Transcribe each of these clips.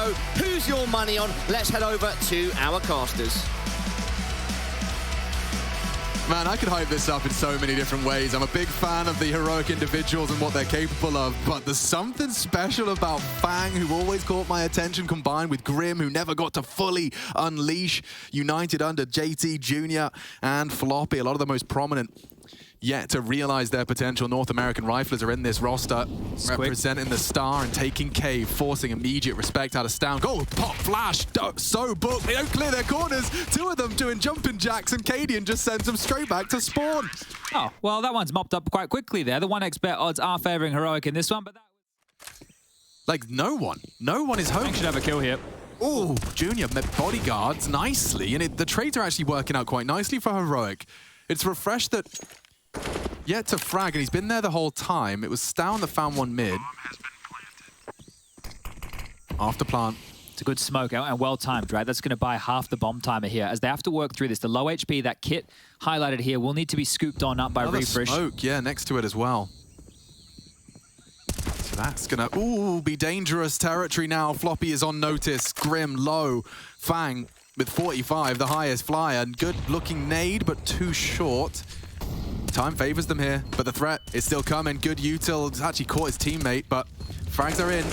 CSGO. Who's your money on? Let's head over to our casters. Man, I could hype this up in so many different ways. I'm a big fan of the heroic individuals and what they're capable of, but there's something special about Fang, who always caught my attention, combined with Grim, who never got to fully unleash. United under JT Jr. and Floppy, a lot of the most prominent yet to realize their potential North American riflers are in this roster, representing the star and taking cave, forcing immediate respect out of Stown. Go, pop, flash, so booked. They don't clear their corners. Two of them doing jumping jacks, and Cadian just sends them straight back to spawn. Oh, well, that one's mopped up quite quickly there. The 1x bet odds are favoring Heroic in this one, but that like, no one is home. should have a kill here. Oh, Junior met bodyguards nicely, and the trades are actually working out quite nicely for Heroic. It's Refresh that yet to frag, and he's been there the whole time. It was Stown that found one mid. After plant. It's a good smoke and well timed, right? That's going to buy half the bomb timer here as they have to work through this. The low HP, that kit highlighted here, will need to be scooped on up by Refresh. Smoke, yeah, next to it as well. So that's going to, be dangerous territory now. Floppy is on notice. Grim low. Fang with 45, the highest flyer. And good looking nade, but too short. Time favors them here, but the threat is still coming. Good util, actually caught his teammate, but frags are in.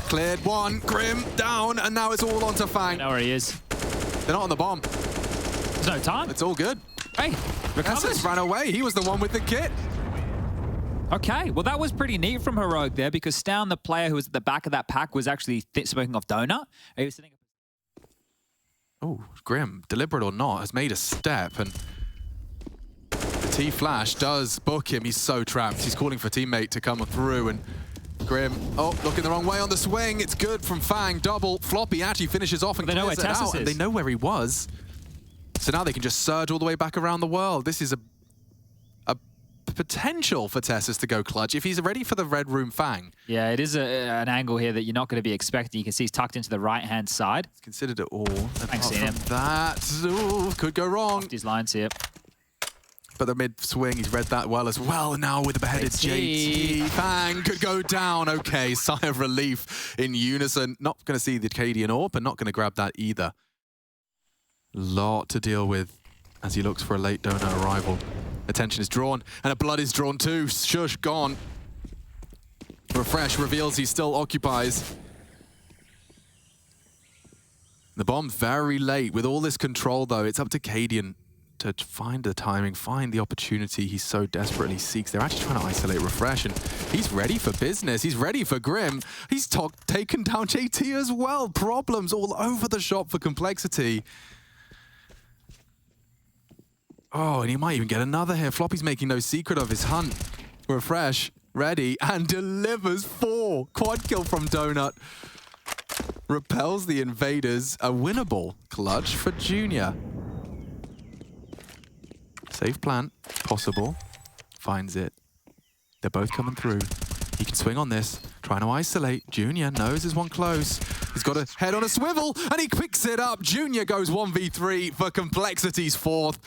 Cleared one, Grim down, and now it's all onto Fang. I know where he is. They're not on the bomb. There's no time. It's all good. Hey, recovers. Ran away. He was the one with the kit. Okay, well, that was pretty neat from Heroic there because Stown, the player who was at the back of that pack, was actually smoking off Donut. He was sitting. Oh, Grim, deliberate or not, has made a step, and T-Flash does book him. He's so trapped. He's calling for teammate to come through, and Grim, looking the wrong way on the swing. It's good from Fang. Double. Floppy actually finishes off and they know where Tessus is. And they know where he was. So now they can just surge all the way back around the world. This is a potential for Tessus to go clutch if he's ready for the red room Fang. Yeah, it is an angle here that you're not going to be expecting. You can see he's tucked into the right-hand side. He's considered it all. Thanks, him. That could go wrong. Off his lines here. But the mid-swing, he's read that well as well. And now with the beheaded JT, Fang could go down. Okay, sigh of relief in unison. Not going to see the Cadian AWP, but not going to grab that either. Lot to deal with as he looks for a late donor arrival. Attention is drawn, and a blood is drawn too. Shush, gone. Refresh reveals he still occupies. The bomb very late. With all this control, though, it's up to Cadian to find the timing, find the opportunity he so desperately seeks. They're actually trying to isolate Refresh, and he's ready for business. He's ready for Grim. He's taken down JT as well. Problems all over the shop for Complexity. Oh, and he might even get another here. Floppy's making no secret of his hunt. Refresh, ready, and delivers 4. Quad kill from Donut. Repels the invaders. A winnable clutch for Junior. Safe plant, possible. Finds it. They're both coming through. He can swing on this, trying to isolate. Junior knows there's one close. He's got a head on a swivel, and he picks it up. Junior goes 1v3 for Complexity's 4th.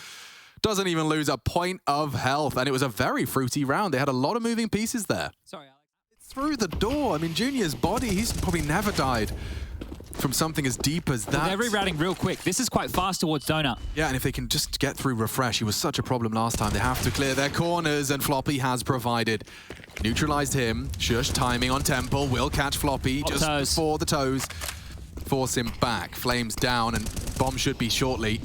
Doesn't even lose a point of health, and it was a very fruity round. They had a lot of moving pieces there. Sorry, Alex. Through the door. I mean, Junior's body, he's probably never died from something as deep as that. Well, they're rerouting real quick. This is quite fast towards Donut. Yeah, and if they can just get through Refresh, he was such a problem last time. They have to clear their corners, and Floppy has provided. Neutralized him. Shush timing on Temple. Will catch Floppy just before the toes. Force him back. Flames down, and bomb should be shortly.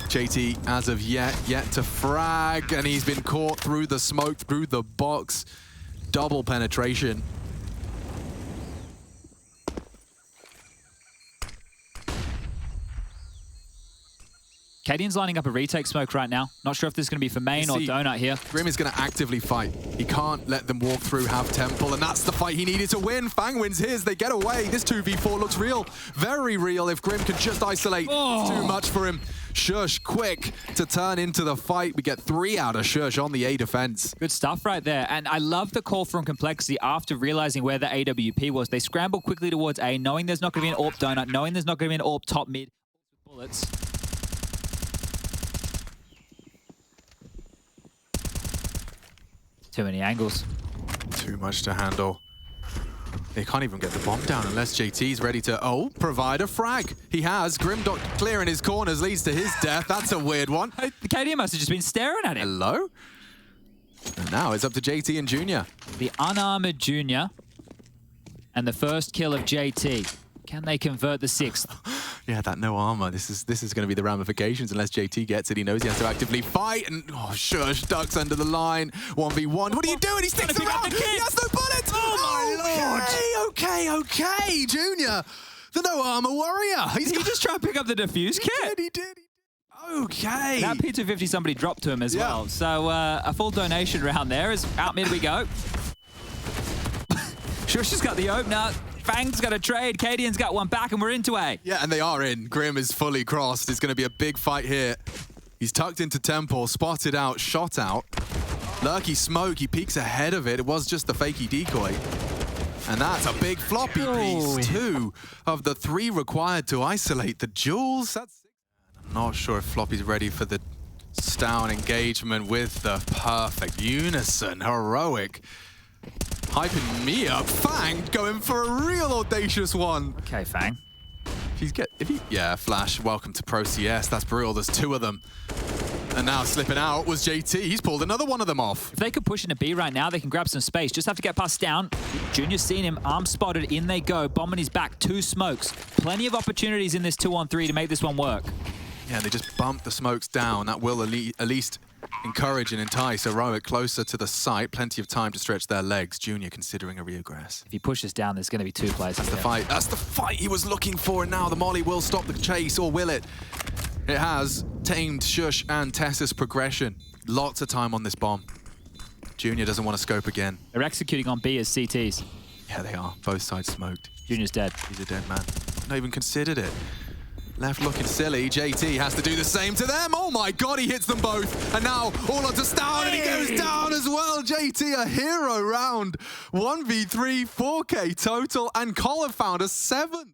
JT, as of yet to frag, and he's been caught through the smoke, through the box. Double penetration. Cadian's lining up a retake smoke right now. Not sure if this is going to be for main or Donut here. Grim is going to actively fight. He can't let them walk through, have Temple, and that's the fight he needed to win. Fang wins his. They get away. This 2v4 looks real. Very real if Grim can just isolate. It's too much for him. Shush, quick to turn into the fight. We get 3 out of Shush on the A defense. Good stuff right there. And I love the call from Complexity after realizing where the AWP was. They scrambled quickly towards A, knowing there's not going to be an AWP Donut, knowing there's not going to be an AWP top mid. Bullets. Too many angles. Too much to handle. They can't even get the bomb down unless JT's ready to, provide a frag. He has. Grimdot clearing his corners leads to his death. That's a weird one. The KD must have just been staring at him. Hello? And now it's up to JT and Junior. The unarmored Junior and the first kill of JT. Can they convert the 6th? Yeah, that no armor. This is going to be the ramifications unless JT gets it. He knows he has to actively fight, and Shush ducks under the line. 1v1. What are you doing? He sticks around. He has no bullets. Oh my lord. Okay, Junior. The no armor warrior. He just tried to pick up the defuse kit. He did. Okay. That P250 somebody dropped to him as well. So a full donation round there is out mid we go. Shush has got the opener. Fang's got a trade. Cadian's got one back, and we're into A. Yeah, and they are in. Grim is fully crossed. It's going to be a big fight here. He's tucked into Temple, spotted out, shot out. Lurky smoke, he peeks ahead of it. It was just the fakey decoy. And that's a big floppy piece. 2 of the 3 required to isolate the jewels. I'm not sure if Floppy's ready for the Stown engagement with the perfect unison. Heroic. Hyping me up. Fang going for a real audacious one. Okay, Fang. Yeah, Flash, welcome to Pro CS. That's brutal. There's 2 of them. And now slipping out was JT. He's pulled another one of them off. If they could push into B right now, they can grab some space. Just have to get past Down. Junior's seen him. Arm spotted. In they go. Bomb on his back. 2 smokes. Plenty of opportunities in this 2-on-3 to make this one work. Yeah, they just bump the smokes down. That will at least encourage and entice Heroic closer to the site. Plenty of time to stretch their legs. Junior considering a reaggress. If he pushes down, there's going to be 2 players. That's the fight. That's the fight he was looking for. And now the molly will stop the chase, or will it? It has tamed Shush and Tessa's progression. Lots of time on this bomb. Junior doesn't want to scope again. They're executing on B as CTs. Yeah, they are. Both sides smoked. Junior's dead. He's a dead man. Not even considered it. Left looking silly. JT has to do the same to them. Oh my god, he hits them both. And now all onto Stown, and he goes down as well. JT, a hero round. 1v3, 4K total, and Collar found a 7th.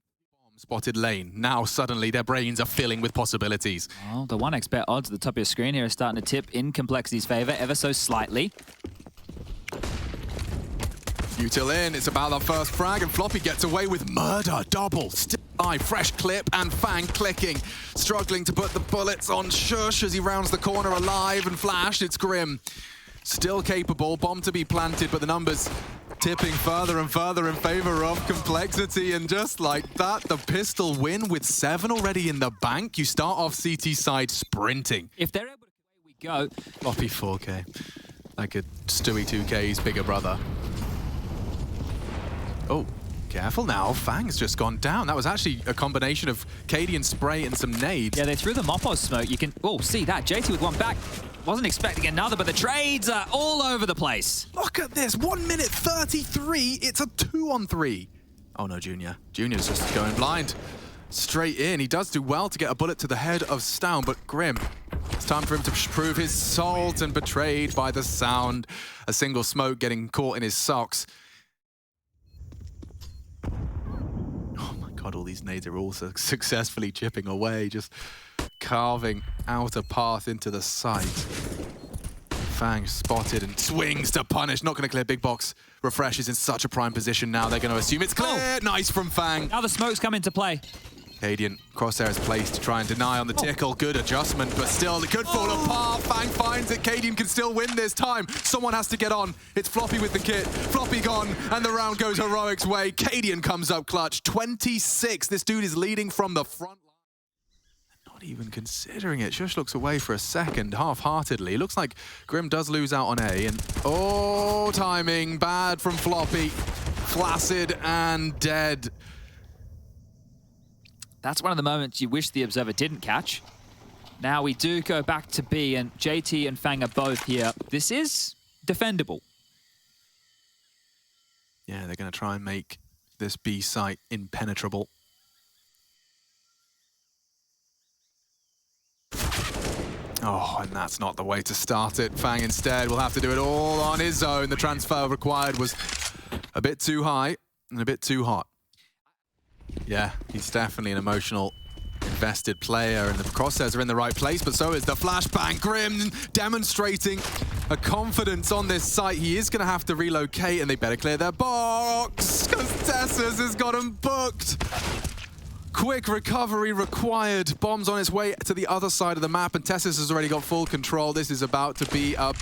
Spotted lane. Now suddenly their brains are filling with possibilities. Well, the 1x bet odds at the top of your screen here are starting to tip in Complexity's favor ever so slightly. Util in, it's about that first frag, and Floppy gets away with murder. Double, still eye, fresh clip, and Fang clicking. Struggling to put the bullets on Shush as he rounds the corner alive, and Flash, it's Grim. Still capable, bomb to be planted, but the numbers tipping further and further in favor of Complexity, and just like that, the pistol win with 7 already in the bank. You start off CT side sprinting. If they're able to away we go. Floppy 4K, like a Stewie 2K's bigger brother. Oh, careful now. Fang's just gone down. That was actually a combination of Cadian spray and some nades. Yeah, they threw the Mopos smoke. You can, see that. JT with one back. Wasn't expecting another, but the trades are all over the place. Look at this. 1 minute 33. It's a 2-on-3. Oh no, Junior. Junior's just going blind. Straight in. He does do well to get a bullet to the head of Stown, but Grim. It's time for him to prove his salt, and betrayed by the sound. A single smoke getting caught in his socks. God, all these nades are also successfully chipping away, just carving out a path into the site. Fang spotted and swings to punish. Not going to clear big box. Refresh is in such a prime position now. They're going to assume it's clear. Oh. Nice from Fang. Now the smokes come into play. Cadian, crosshair is placed to try and deny on the tickle. Good adjustment, but still it could fall apart. Fang finds it. Cadian can still win this time. Someone has to get on. It's Floppy with the kit. Floppy gone, and the round goes Heroic's way. Cadian comes up clutch. 26. This dude is leading from the front line. Not even considering it. Shush looks away for a second, half-heartedly. Looks like Grim does lose out on A, and timing bad from Floppy. Flaccid and dead. That's one of the moments you wish the Observer didn't catch. Now we do go back to B, and JT and Fang are both here. This is defendable. Yeah, they're going to try and make this B site impenetrable. Oh, and that's not the way to start it. Fang instead will have to do it all on his own. The transfer required was a bit too high and a bit too hot. Yeah, he's definitely an emotional, invested player, and the crosshairs are in the right place, but so is the flashbang. Grim demonstrating a confidence on this site. He is going to have to relocate, and they better clear their box, because Tessus has got him booked. Quick recovery required. Bomb's on its way to the other side of the map, and Tessus has already got full control. This is about to be a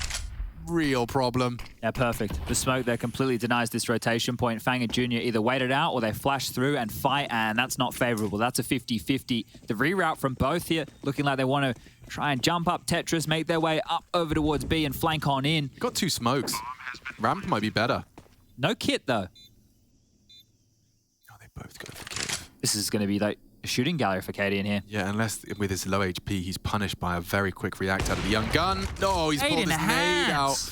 real problem. Yeah, perfect. The smoke there completely denies this rotation point. Fang and Junior either wait it out or they flash through and fight, and that's not favorable. That's a 50-50. The reroute from both here, looking like they want to try and jump up Tetris, make their way up over towards B and flank on in. Got 2 smokes. Ramp might be better. No kit, though. Oh, they both go for cave. This is going to be like a shooting gallery for Katie in here. Yeah, unless with his low HP, he's punished by a very quick react out of the young gun. No, he's pulled his nade out.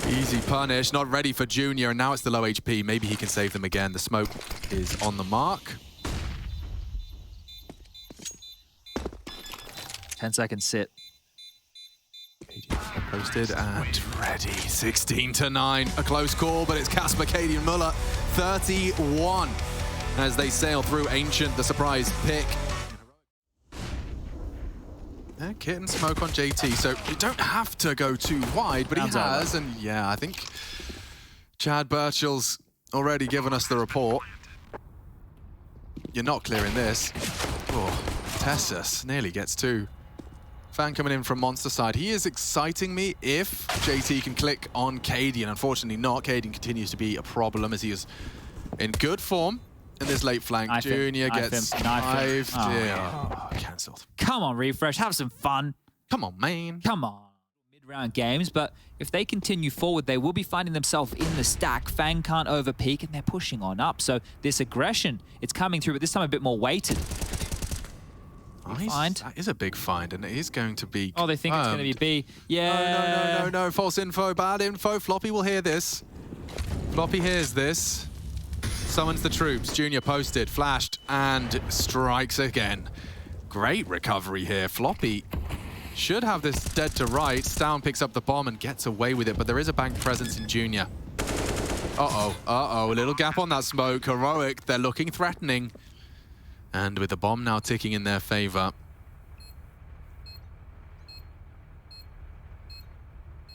Easy punish, not ready for Junior, and now it's the low HP. Maybe he can save them again. The smoke is on the mark. 10 seconds sit. Posted and ready. 16-9. A close call, but it's Casper, Katie, and Muller. 31 as they sail through Ancient, the surprise pick. Kit and smoke on JT, so you don't have to go too wide, but he has, and yeah, I think Chad Birchall's already given us the report. You're not clearing this. Oh, Tessus nearly gets 2. Fan coming in from Monster side. He is exciting me if JT can click on Cadian. Unfortunately not. Cadian continues to be a problem as he is in good form in this late flank. Junior gets knifed. Cancelled. Come on, Refresh. Have some fun. Come on, man. Come on. Mid-round games, but if they continue forward, they will be finding themselves in the stack. Fang can't overpeak, and they're pushing on up. So this aggression, it's coming through, but this time a bit more weighted. Nice. That is a big find, and it is going to be Oh, they think it's going to be B. Yeah. No. False info, bad info. Floppy will hear this. Floppy hears this. Summons the troops. Junior posted, flashed, and strikes again. Great recovery here. Floppy should have this dead to right. Stown picks up the bomb and gets away with it, but there is a bank presence in Junior. Uh-oh. A little gap on that smoke. Heroic. They're looking threatening. And with the bomb now ticking in their favor.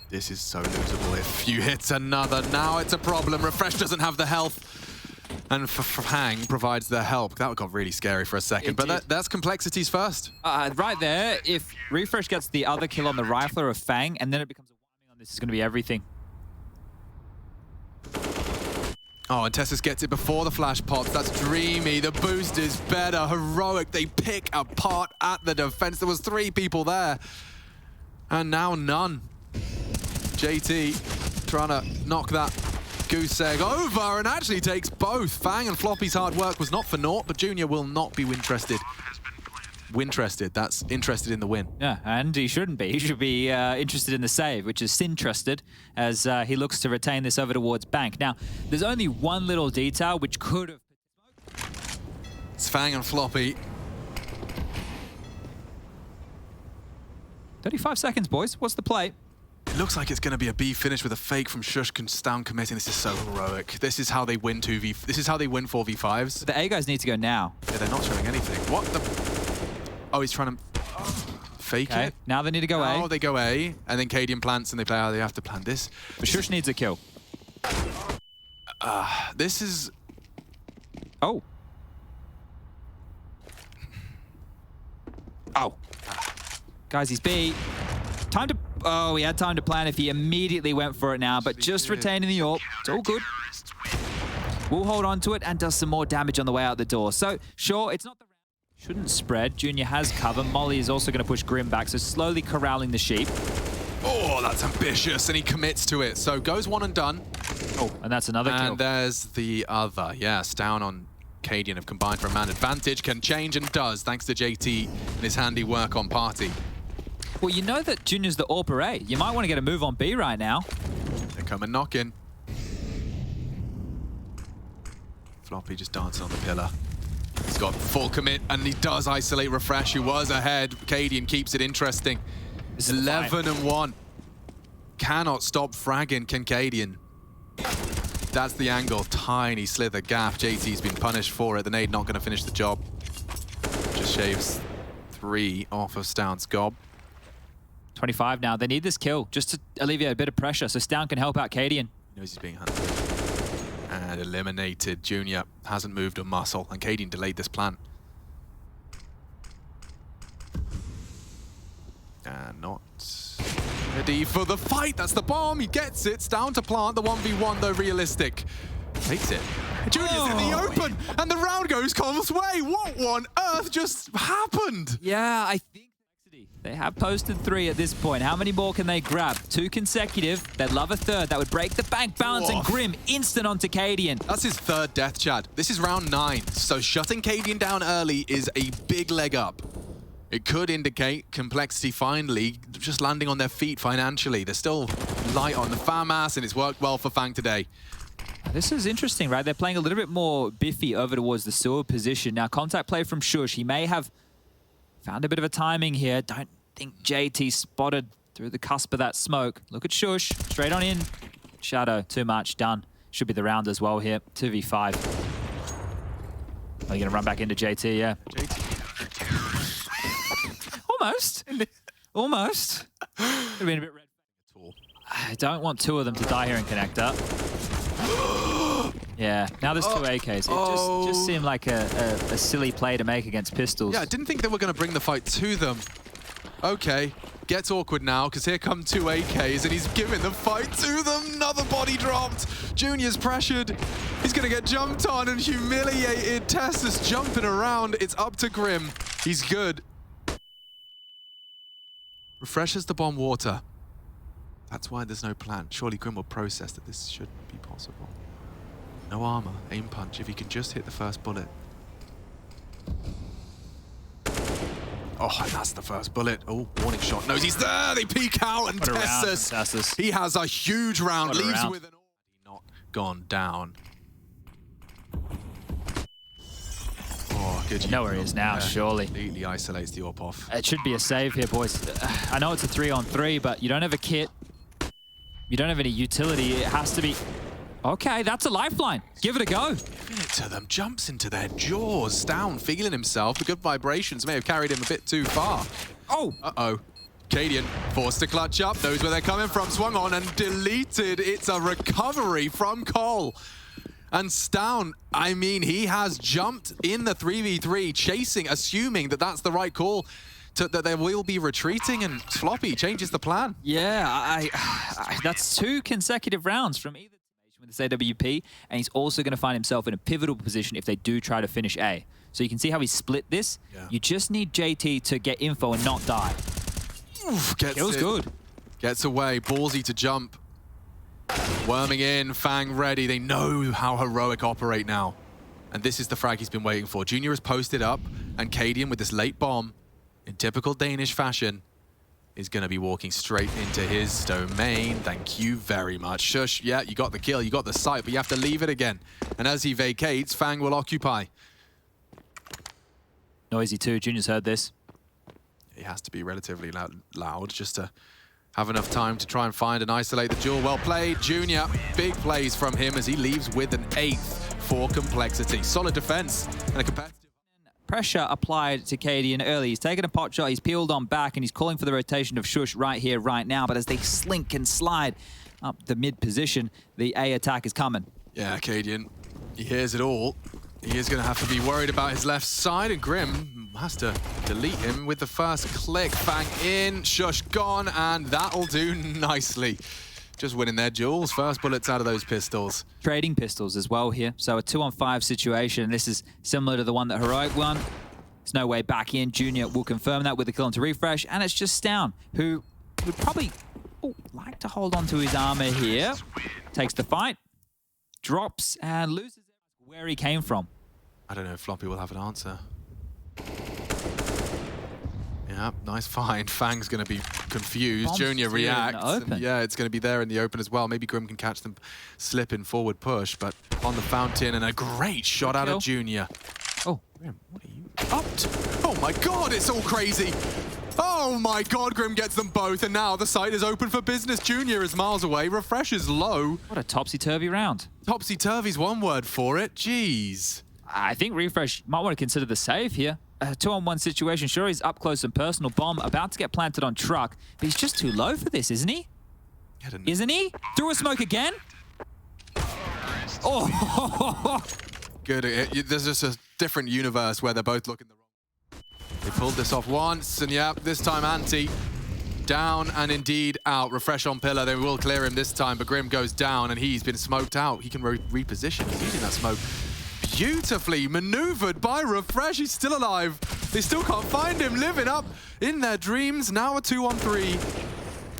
This is so losable. If you hit another, now it's a problem. Refresh doesn't have the health. And Fang provides the help. That got really scary for a second. But that's complexities first. Right there, if Refresh gets the other kill on the rifler of Fang, and then it becomes a warming on this, is going to be everything. Oh, and Tessus gets it before the flash pops. That's dreamy. The boost is better. Heroic. They pick apart at the defense. There was 3 people there. And now none. JT trying to knock that goose egg over and actually takes both. Fang and Floppy's hard work was not for naught, but Junior will not be Winterested. Winterested, that's interested in the win. Yeah, and he shouldn't be. He should be interested in the save, which is Sinterested, as he looks to retain this over towards Bank. Now, there's only one little detail which could have... It's Fang and Floppy. 35 seconds, boys. What's the play? It looks like it's going to be a B finish with a fake from Shush Stown committing. This is so heroic. This is how they win 2v... This is how they win 4v5s. The A guys need to go now. Yeah, they're not showing anything. What the... Oh, he's trying to fake it. Now they need to go A. Oh, they go A, and then Cadian plants, and they play how they have to plant this. But Shush needs a kill. This is... Oh. Oh. Guys, he's B. Time to... Oh, he had time to plan if he immediately went for it now, but just retaining the AWP. It's all good. We'll hold on to it and does some more damage on the way out the door. So, sure, it's not the... Shouldn't spread. Junior has cover. Molly is also going to push Grim back, so slowly corralling the sheep. Oh, that's ambitious, and he commits to it. So goes one and done. Oh, and that's another kill. And there's the other. Yes, Down on Cadian have combined for a man advantage. Can change and does, thanks to JT and his handy work on Party. Well, you know that Junior's the AWP A. You might want to get a move on B right now. They come and knock in. Floppy just dancing on the pillar. He's got full commit, and he does isolate Refresh, who was ahead. Cadian keeps it interesting. 11-1. Cannot stop fragging, can Cadian. That's the angle. Tiny slither gap. JT's been punished for it. The nade not going to finish the job. Just shaves 3 off of Stout's gob. 25 now. They need this kill just to alleviate a bit of pressure so Stown can help out Cadian. He knows he's being hunted. And eliminated. Junior hasn't moved a muscle, and Cadian delayed this plan. And not ready for the fight. That's the bomb. He gets it. It's down to plant the 1v1, though realistic. Takes it. Junior's in the open, and the round goes Colm's way. What on earth just happened? Yeah, I think they have posted 3 at this point. How many more can they grab? 2 consecutive. They'd love a third. That would break the bank balance, and Grim instant onto Cadian. That's his 3rd death, Chad. This is round 9, so shutting Cadian down early is a big leg up. It could indicate Complexity finally just landing on their feet financially. They're still light on the FAMAS, and it's worked well for Fang today. This is interesting, right? They're playing a little bit more biffy over towards the sewer position. Now, contact play from Shush. He may have found a bit of a timing here. Don't think JT spotted through the cusp of that smoke. Look at Shush. Straight on in. Shadow. Too much. Done. Should be the round as well here. 2v5. Are you going to run back into JT? Yeah. JT. Almost. Almost. Could have been a bit red. I don't want 2 of them to die here in connector. Yeah, now there's 2 AKs. It just seemed like a silly play to make against pistols. Yeah, I didn't think they were going to bring the fight to them. Okay, gets awkward now, because here come 2 AKs, and he's giving the fight to them. Another body dropped. Junior's pressured. He's going to get jumped on and humiliated. Tess is jumping around. It's up to Grim. He's good. Refreshes the bomb water. That's why there's no plan. Surely Grim will process that this should be possible. No armor, aim punch, if he can just hit the first bullet. Oh, and that's the first bullet. Oh, warning shot. Knows he's there. They peek out, and Tessus. He has a huge round. Leaves with an not gone down. Oh, good. You know where he is now, surely. Completely isolates the AWP off. It should be a save here, boys. I know it's a 3-on-3, but you don't have a kit. You don't have any utility. It has to be... Okay, that's a lifeline. Give it a go. Giving it to them. Jumps into their jaws. Down, feeling himself. The good vibrations may have carried him a bit too far. Oh! Uh-oh. Cadian forced to clutch up. Knows where they're coming from. Swung on and deleted. It's a recovery from Cole. And Stown, I mean, he has jumped in the 3v3, chasing, assuming that that's the right call, that they will be retreating, and Floppy changes the plan. Yeah, that's 2 consecutive rounds from either with this AWP, and he's also going to find himself in a pivotal position if they do try to finish A. So you can see how he split this. Yeah. You just need JT to get info and not die. Oof, Kill's good. Gets away, ballsy to jump. Worming in, Fang ready. They know how Heroic operate now. And this is the frag he's been waiting for. Junior is posted up, and Cadian with this late bomb, in typical Danish fashion, is going to be walking straight into his domain. Thank you very much. Shush, yeah, you got the kill, you got the sight, but you have to leave it again. And as he vacates, Fang will occupy. Noisy too, Junior's heard this. He has to be relatively loud just to have enough time to try and find and isolate the duel. Well played, Junior. Big plays from him as he leaves with an 8th for Complexity. Solid defense and a competitive... Pressure applied to Cadian early. He's taken a pot shot, he's peeled on back, and he's calling for the rotation of Shush right here, right now. But as they slink and slide up the mid position, the A attack is coming. Yeah, Cadian, he hears it all. He is going to have to be worried about his left side, and Grim has to delete him with the first click. Fang in, Shush gone, and that'll do nicely. Just winning their duels. First bullets out of those pistols. Trading pistols as well here. So a 2-on-5 situation. This is similar to the one that Heroic won. There's no way back in. Junior will confirm that with the kill onto refresh. And it's just Stown, who would probably like to hold on to his armor here. Takes the fight, drops, and loses where he came from. I don't know if Floppy will have an answer. Yeah, nice find. Fang's going to be confused. Bombs Junior reacts. And yeah, it's going to be there in the open as well. Maybe Grim can catch them slipping forward push, but on the fountain, and a great shot out of Junior. Oh, Grim, what are you up to? Oh my God, it's all crazy. Oh my God, Grim gets them both, and now the site is open for business. Junior is miles away. Refresh is low. What a topsy-turvy round. Topsy-turvy's one word for it. Jeez. I think Refresh might want to consider the save here. a 2-on-1 situation. Sure, he's up close and personal. Bomb about to get planted on truck, but he's just too low for this, isn't he? Isn't he? Through a smoke again? Oh! Good. There's just a different universe where they're both looking the wrong. They pulled this off once, and yeah, this time Anti down and indeed out. Refresh on pillar. They will clear him this time, but Grim goes down, and he's been smoked out. He can reposition. He's using that smoke beautifully maneuvered by Refresh. He's still alive. They still can't find him, living up in their dreams. Now a 2-on-3.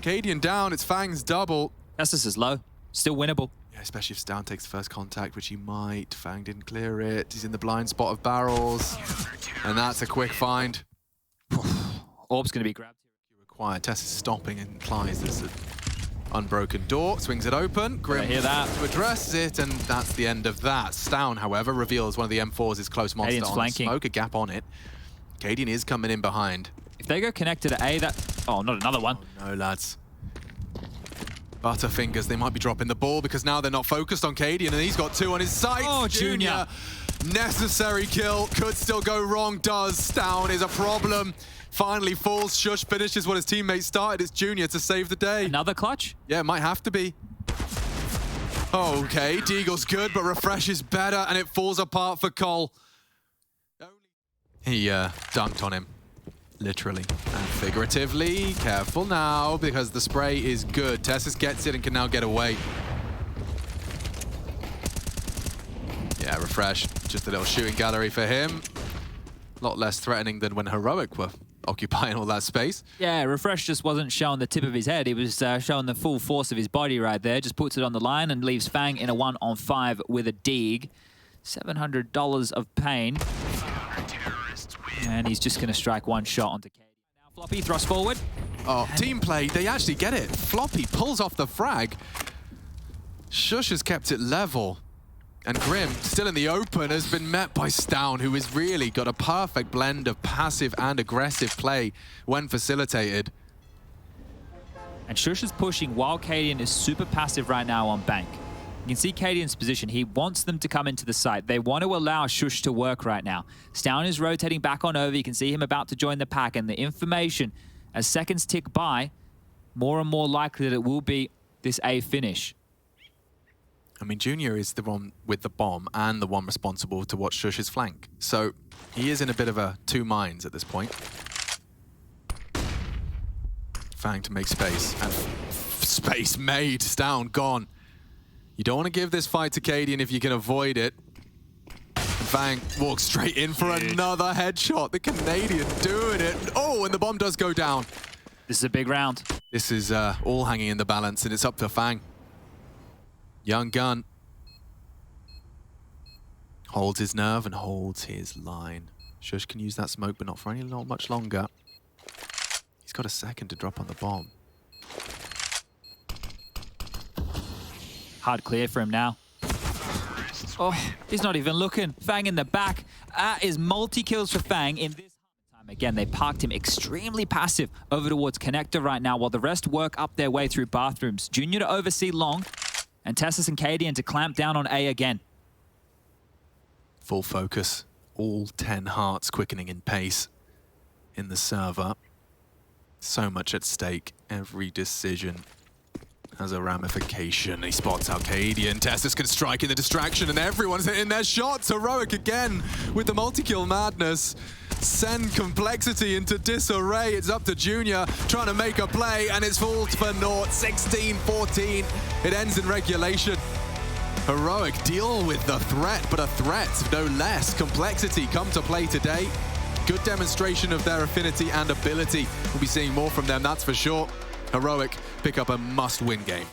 Cadian down. It's Fang's double. Estus is low. Still winnable. Yeah, especially if Stown takes the first contact, which he might. Fang didn't clear it. He's in the blind spot of barrels. And that's a quick find. Orb's going to be grabbed. Required. Tess is stopping and implies there's an unbroken door. Swings it open. Grim hear that. to address it, and that's the end of that. Stown, however, reveals one of the M4's is close monster Cadian's on flanking. Smoke, a gap on it. Cadian is coming in behind. If they go connected to A, that... Oh, not another one. Oh, no, lads. Butterfingers, they might be dropping the ball because now they're not focused on Cadian, and he's got 2 on his sights. Oh, Junior. Necessary kill, could still go wrong, does. Stown is a problem. Finally falls, Shush finishes what his teammates started. It's Junior to save the day. Another clutch? Yeah, it might have to be. Okay, Deagle's good, but Refresh is better, and it falls apart for Cole. He dunked on him, literally and figuratively. Careful now, because the spray is good. Tessus gets it and can now get away. Yeah, Refresh, just a little shooting gallery for him. A lot less threatening than when Heroic were occupying all that space. Yeah, Refresh just wasn't showing the tip of his head. He was showing the full force of his body right there. Just puts it on the line and leaves Fang in a 1-on-5 with a dig. $700 of pain. And he's just going to strike one shot onto Katie. Now Floppy thrust forward. Oh, team play, they actually get it. Floppy pulls off the frag. Shush has kept it level. And Grim, still in the open, has been met by Stown, who has really got a perfect blend of passive and aggressive play when facilitated. And Shush is pushing while Cadian is super passive right now on Bank. You can see Cadian's position. He wants them to come into the site. They want to allow Shush to work right now. Stown is rotating back on over. You can see him about to join the pack, and the information, as seconds tick by, more and more likely that it will be this A finish. I mean, Junior is the one with the bomb and the one responsible to watch Shush's flank. So he is in a bit of a two minds at this point. Fang to make space, and space made. Stown gone. You don't want to give this fight to Cadian if you can avoid it. Fang walks straight in for another headshot. The Canadian doing it. Oh, and the bomb does go down. This is a big round. This is all hanging in the balance, and it's up to Fang. Young gun holds his nerve and holds his line. Shush can use that smoke, but not for not much longer. He's got a second to drop on the bomb. Hard clear for him now. Oh, he's not even looking. Fang in the back. That is multi-kills for Fang in this time. Again, they parked him extremely passive over towards Connector right now, while the rest work up their way through bathrooms. Junior to oversee long, and Tessus and Cadian to clamp down on A again. Full focus. All 10 hearts quickening in pace in the server. So much at stake. Every decision has a ramification. He spots Cadian. Tessus can strike in the distraction, and everyone's hitting their shots. Heroic again with the multi-kill madness. Send complexity into disarray. It's up to Junior trying to make a play, and it's falls for naught. 16-14. It ends in regulation. Heroic deal with the threat, but a threat no less. Complexity come to play today. Good demonstration of their affinity and ability. We'll be seeing more from them, that's for sure. Heroic pick up a must-win game.